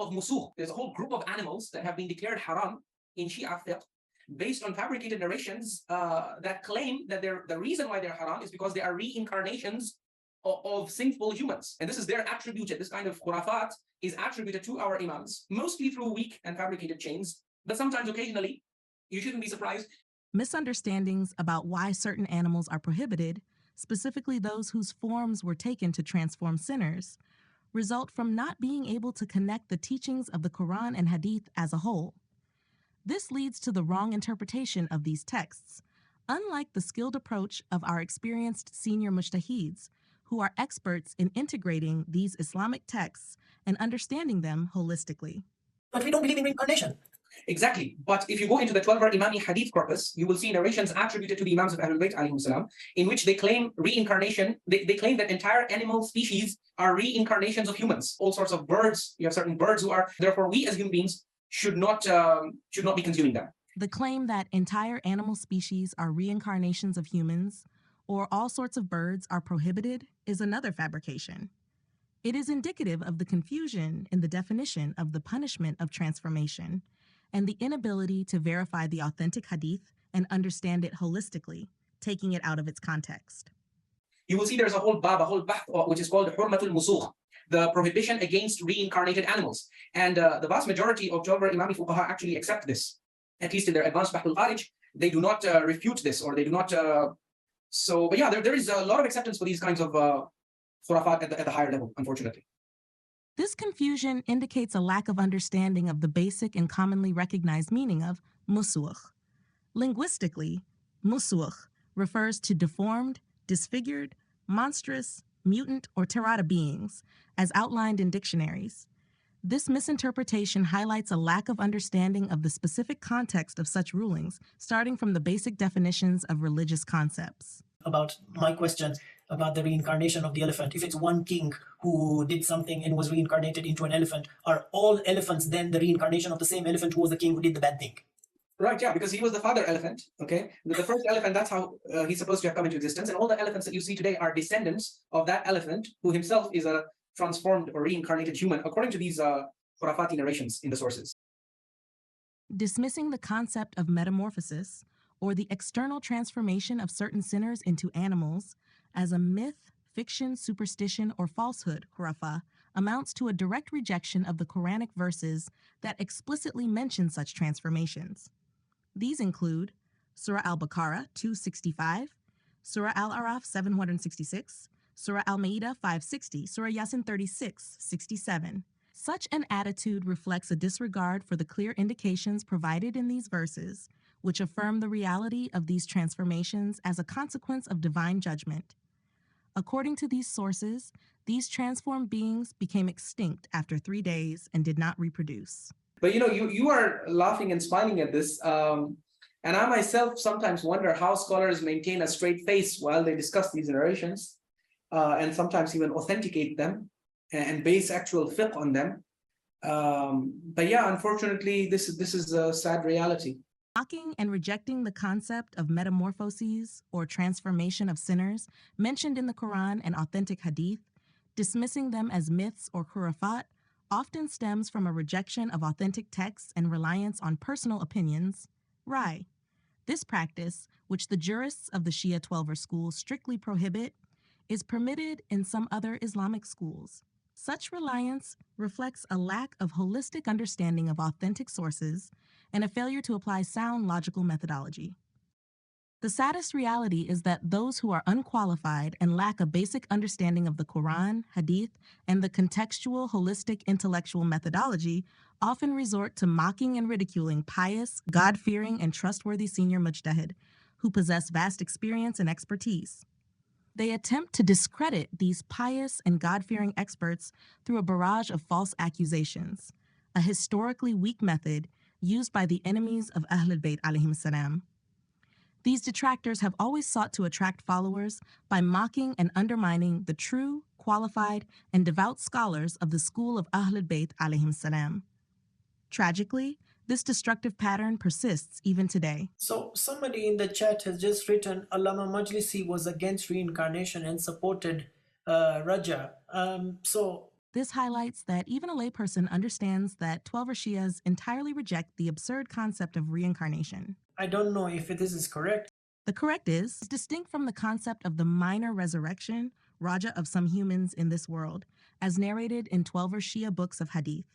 of musukh. There's a whole group of animals that have been declared haram in Shia fiqh based on fabricated narrations that claim that the reason why they're haram is because they are reincarnations of sinful humans. And this is their attributed, this kind of khurafat is attributed to our imams, mostly through weak and fabricated chains, but sometimes occasionally, you shouldn't be surprised. Misunderstandings about why certain animals are prohibited, specifically those whose forms were taken to transform sinners, result from not being able to connect the teachings of the Quran and Hadith as a whole. This leads to the wrong interpretation of these texts, unlike the skilled approach of our experienced senior Mujtahids, who are experts in integrating these Islamic texts and understanding them holistically. But we don't believe in reincarnation. Exactly. But if you go into the 12-ver Imami Hadith corpus, you will see narrations attributed to the Imams of Ahlul Bayt alayhim salam, in which they claim reincarnation. They claim that entire animal species are reincarnations of humans. All sorts of birds. You have certain birds who are, therefore we as human beings should not be consuming them. The claim that entire animal species are reincarnations of humans or all sorts of birds are prohibited is another fabrication. It is indicative of the confusion in the definition of the punishment of transformation and the inability to verify the authentic hadith and understand it holistically, taking it out of its context. You will see there's a whole bab, a whole bahth, which is called Hurmatul Musukh, the prohibition against reincarnated animals. And the vast majority of 12-ver Imami Fuqaha actually accept this. At least in their advanced Bahth al-Kharij, they do not refute this, or they do not... but yeah, there is a lot of acceptance for these kinds of khurafat at the higher level, unfortunately. This confusion indicates a lack of understanding of the basic and commonly recognized meaning of musukh. Linguistically, musukh refers to deformed, disfigured, monstrous, mutant, or terada beings, as outlined in dictionaries. This misinterpretation highlights a lack of understanding of the specific context of such rulings, starting from the basic definitions of religious concepts. About my question about the reincarnation of the elephant, if it's one king who did something and was reincarnated into an elephant, are all elephants then the reincarnation of the same elephant who was the king who did the bad thing? Right, yeah, because he was the father elephant, okay? The first elephant, that's how he's supposed to have come into existence. And all the elephants that you see today are descendants of that elephant, who himself is a transformed or reincarnated human, according to these khurafati narrations in the sources. Dismissing the concept of metamorphosis, or the external transformation of certain sinners into animals, as a myth, fiction, superstition, or falsehood, khurafa, amounts to a direct rejection of the Quranic verses that explicitly mention such transformations. These include Surah Al-Baqarah 265, Surah Al-Araf 766, Surah Al-Ma'idah 560, Surah Yasin 36, 67. Such an attitude reflects a disregard for the clear indications provided in these verses, which affirm the reality of these transformations as a consequence of divine judgment. According to these sources, these transformed beings became extinct after 3 days and did not reproduce. But you are laughing and smiling at this, and I myself sometimes wonder how scholars maintain a straight face while they discuss these narrations, and sometimes even authenticate them and base actual fiqh on them. But yeah, unfortunately, this is a sad reality. Mocking and rejecting the concept of metamorphoses or transformation of sinners mentioned in the Quran and authentic hadith, dismissing them as myths or khurafat, often stems from a rejection of authentic texts and reliance on personal opinions. Rai. This practice, which the jurists of the Shia 12-ver school strictly prohibit, is permitted in some other Islamic schools. Such reliance reflects a lack of holistic understanding of authentic sources and a failure to apply sound logical methodology. The saddest reality is that those who are unqualified and lack a basic understanding of the Quran, Hadith, and the contextual, holistic, intellectual methodology often resort to mocking and ridiculing pious, God-fearing, and trustworthy senior mujtahid who possess vast experience and expertise. They attempt to discredit these pious and God-fearing experts through a barrage of false accusations, a historically weak method used by the enemies of Ahlul Bayt alayhim salam. These detractors have always sought to attract followers by mocking and undermining the true, qualified, and devout scholars of the school of Ahlul Bayt alayhim salam. Tragically, this destructive pattern persists even today. So somebody in the chat has just written, Allama Majlisi was against reincarnation and supported Raja. So This highlights that even a layperson understands that Twelver Shias entirely reject the absurd concept of reincarnation. I don't know if this is correct. The correct is distinct from the concept of the minor resurrection, Raja, of some humans in this world, as narrated in Twelver Shia books of Hadeeth.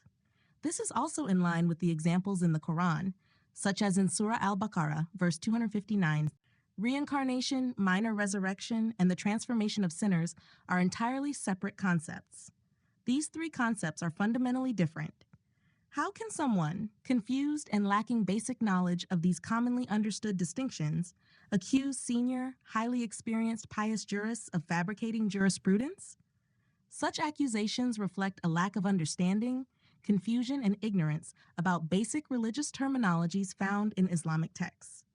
This is also in line with the examples in the Quran, such as in Surah Al-Baqarah, verse 259. Reincarnation, minor resurrection, and the transformation of sinners are entirely separate concepts. These three concepts are fundamentally different. How can someone, confused and lacking basic knowledge of these commonly understood distinctions, accuse senior, highly experienced pious jurists of fabricating jurisprudence? Such accusations reflect a lack of understanding, confusion, and ignorance about basic religious terminologies found in Islamic texts.